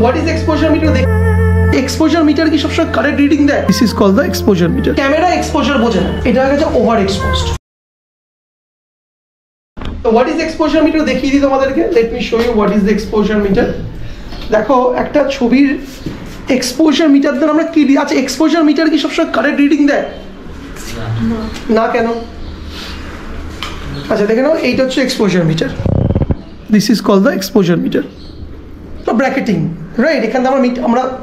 What is exposure meter? Exposure meter কি সবসময় correct reading দেয়? This is called the exposure meter. Camera exposure বোঝে না, এটা হয়ে গেছে ওভার এক্সপোজড। তো হোয়াট ইজ এক্সপোজার মিটার দেখিয়ে দিই তোমাদেরকে। Let me show you what is the exposure meter. দেখো একটা ছবির এক্সপোজার মিটার দ্বারা আমরা কি আচ্ছা এক্সপোজার মিটার কি সবসময় কারেক্ট রিডিং দেয়? না। কেন? আচ্ছা দেখে নাও, এইটা হচ্ছে exposure meter. This is called the exposure meter. তো ব্র্যাকেটিং, রাইট? এখানে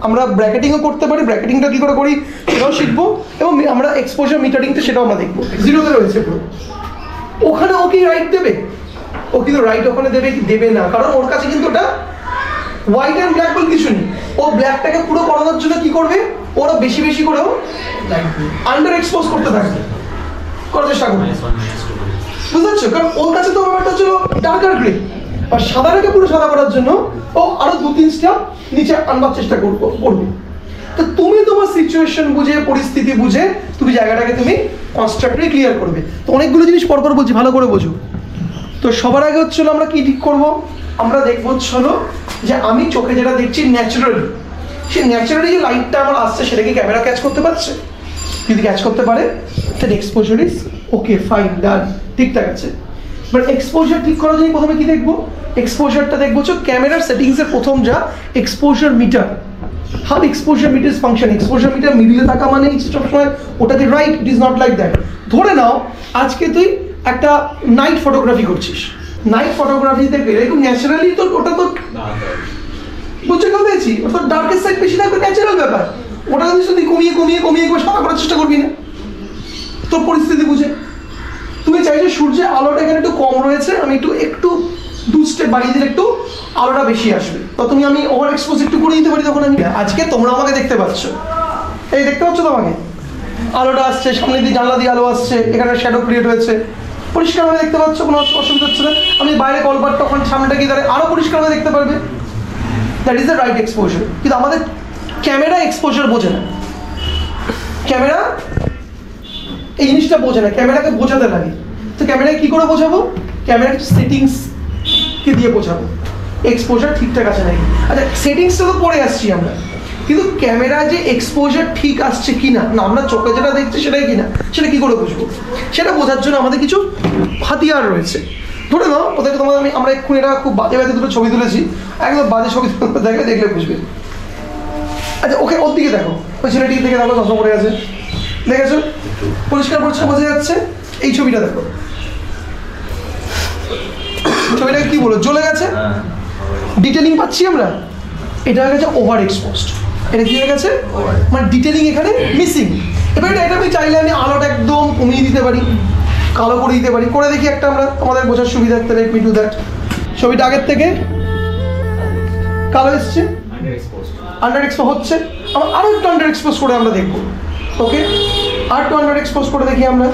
আমরা ব্র্যাকেটিংও করতে পারি। ব্র্যাকেটিংটা কী করে করি সেটাও শিখবো, এবং আমরা এক্সপোজার মিটারিংটা সেটাও আমরা দেখবো। জিরোতে রয়েছে পুরো, ওখানে ও কি রাইট দেবে? ও কিন্তু রাইট ওখানে দেবে কি দেবে না, কারণ ওর কাছে কিন্তু ওটা হোয়াইট অ্যান্ড ব্ল্যাক বলে কিছু নেই। ও ব্ল্যাকটাকে পুরো করানোর জন্য কি করবে, ওরা বেশি বেশি করেও আন্ডার এক্সপোজ করতে থাকবে, করার চেষ্টা করবে। বুঝতে পারছো? কারণ ওর কাছে তো ব্যাপারটা ছিল ডার্কার গ্রে, আর সাদাটাকে পুরো সাদা করার জন্য ও আরো 2-3 স্টেপ নিচে আনবার চেষ্টা করবে। তো তুমি তোমার সিচুয়েশন বুঝে, পরিস্থিতি বুঝে তুমি জায়গাটাকে তুমি কনস্ট্রাক্টলি ক্লিয়ার করবে। তো অনেকগুলো জিনিস পরপর বলছি, ভালো করে বোঝো। তো সবার আগে হচ্ছিল আমরা কি ঠিক করবো, আমরা দেখবো হচ্ছিল যে আমি চোখে যেটা দেখছি ন্যাচারালি, সেই ন্যাচারালি যে লাইটটা আমার আসছে সেটা কি ক্যামেরা ক্যাচ করতে পারছে? যদি ক্যাচ করতে পারে তাহলে এক্সপোজার ইজ ওকে, ফাইন, ডান, ঠিকঠাক আছে। বাট এক্সপোজার ঠিক করার জন্য প্রথমে কি দেখবো? এক্সপোজারটা দেখবো হচ্ছে ক্যামেরার সেটিংসের প্রথম যা exposure meter. How exposure meter function. Exposure meter মিডিলে থাকা মানে সবসময় ওটাকে right, it is not like that. ধরে নাও আজকে তুই একটা নাইট ফটোগ্রাফি করছিস, নাইট ফটোগ্রাফিতে গেলে একটু ন্যাচারালি তো ওটা তো বুঝতে পেরেছি, ওটা ডার্কের সাইড বেশি থাকবে, ন্যাচারাল ব্যাপার। ওটা যদি কমিয়ে কমিয়ে কমিয়ে সাদা করার চেষ্টা করবি না তোর পরিস্থিতি বুঝে। তুমি চাইছো সূর্যের আলোটা এখানে একটু কম রয়েছে, আমি একটু 2 স্টেপ বাড়িয়ে দিলে একটু আলোটা বেশি আসবে, তো তুমি আমি ওভার এক্সপোজ একটু করে দিতে পারি। তখন আমি আজকে তোমরা আমাকে দেখতে পাচ্ছ, এই দেখতে পাচ্ছ তো আমাকে, আলোটা আসছে, সামনে দিয়ে জানলা দিয়ে আলো আসছে, এখানে শ্যাডো ক্রিয়েট হয়েছে, পরিষ্কারভাবে দেখতে পাচ্ছ, কোনো অসুবিধা হচ্ছে না। আমি বাইরে কলপারটা ওখানে সামনেটা গিয়ে দাঁড়িয়ে আরও পরিষ্কারভাবে দেখতে পারবে। That is the right exposure. কিন্তু আমাদের ক্যামেরা এক্সপোজার বোঝে না, ক্যামেরা এই জিনিসটা বোঝে না, ক্যামেরাকে বোঝাতে লাগে। তো ক্যামেরাকে কী করে বোঝাবো? ক্যামেরা সেটিংসকে দিয়ে বোঝাবো এক্সপোজার ঠিকঠাক আছে নাকি। আচ্ছা সেটিংসটা তো পরে আসছি আমরা, কিন্তু ক্যামেরা যে এক্সপোজার ঠিক আসছে কি না, আমরা চোখে যেটা দেখছি সেটাই কিনা, সেটা কী করে বুঝবো? সেটা বোঝার জন্য আমাদের কিছু হাতিয়ার রয়েছে। ধরে নাও ওদেরকে আমরা এক্ষুনি এটা খুব বাজে বাজে দুটো ছবি তুলেছি, একদম বাজে ছবি দেখে দেখলে বুঝবে। আচ্ছা ওর দিকে দেখো, ওই ছেলেটিকে দেখে দেখো চশমা পড়ে আছে, দেখেছো? পরিষ্কার পরিষ্কার বোঝা যাচ্ছে। এই ছবিটা দেখো, ছবিটাকে কি বলো, জ্বলে গেছে, ডিটেলিং পাচ্ছি আমরা, এটা হয়ে গেছে ওভার এক্সপোজড। এটা কি হয়ে গেছে, মানে ডিটেলিং এখানে মিসিং। এবার এটা আমি চাইলে আমি আলোটা একদম কমিয়ে দিতে পারি, কালো করে দিতে পারি। করে দেখি একটা আমরা, আমাদের বোঝার সুবিধার্থে লেট মি ডু দ্যাট। ছবিটা আগের থেকে কালো এসছে, আন্ডার এক্সপোজ হচ্ছে, আমরা আরও একটু আন্ডার এক্সপোজ করে আমরা দেখবো। ওকে, আর একটু আন্ডার এক্সপোজ করে দেখি আমরা।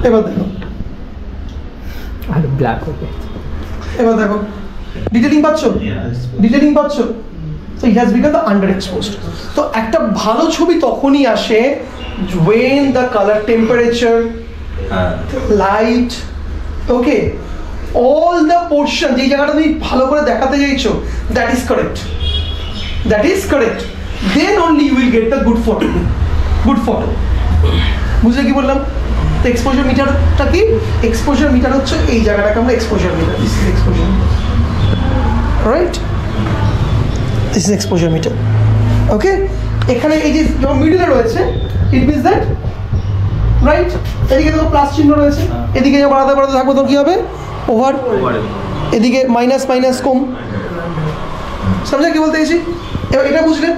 এবার দেখো, ব্ল্যাক ওকে, এবার দেখো ডিটেলিং পাচ্ছ, ডিটেলিং পাচ্ছ। So it has become the underexposed. তো একটা ভালো ছবি তখনই আসে when the color temperature, light, okay, all the portion যে জায়গাটা তুমি ভালো করে দেখাতে চাইছো, that is correct, that is correct, then only you will get the good photo, good photo. বুঝলে কি বললাম? তো এক্সপোজার মিটারটা কি? এক্সপোজার মিটার হচ্ছে এই জায়গাটাকে আমরা exposure meter, this is exposure, right? This is exposure meter. Okay, এখানে এই যে যখন মিডলে রয়েছে, ইট মিনস দ্যাট, রাইট? এদিকে দেখো প্লাস চিহ্ন রয়েছে, এদিকে যখন বাড়াতে বাড়াতে থাকবো তখন কী হবে? ওভার। এদিকে মাইনাস মাইনাস কম। সমঝা কি বলতে গেছি? এবার এটা বুঝলে?